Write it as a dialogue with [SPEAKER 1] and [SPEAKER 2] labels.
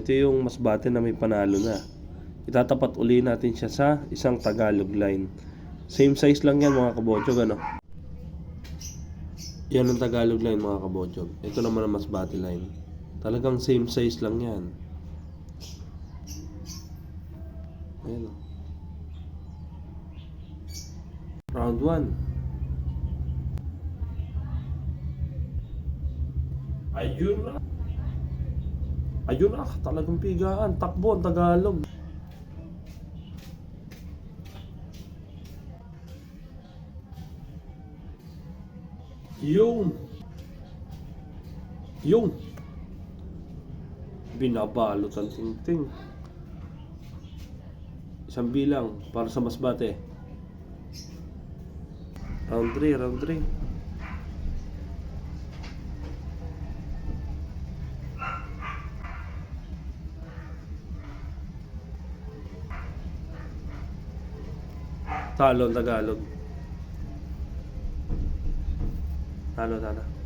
[SPEAKER 1] Ito yung Masbate na may panalo na. Itatapat uli natin siya sa isang Tagalog line. Same size lang yan mga kabotsog, ano? Yan ang Tagalog line mga kabotsog. Ito naman ang Masbate line. Talagang same size lang yan. Ayan o. Round 1. Ayun na. Ayun na, talagang pigaan. Takbo ang Tagalog. Yung binabalot ang tingting. Isang bilang para sa Masbate. Round 3, round 3. Talo ang Tagalog. Talo.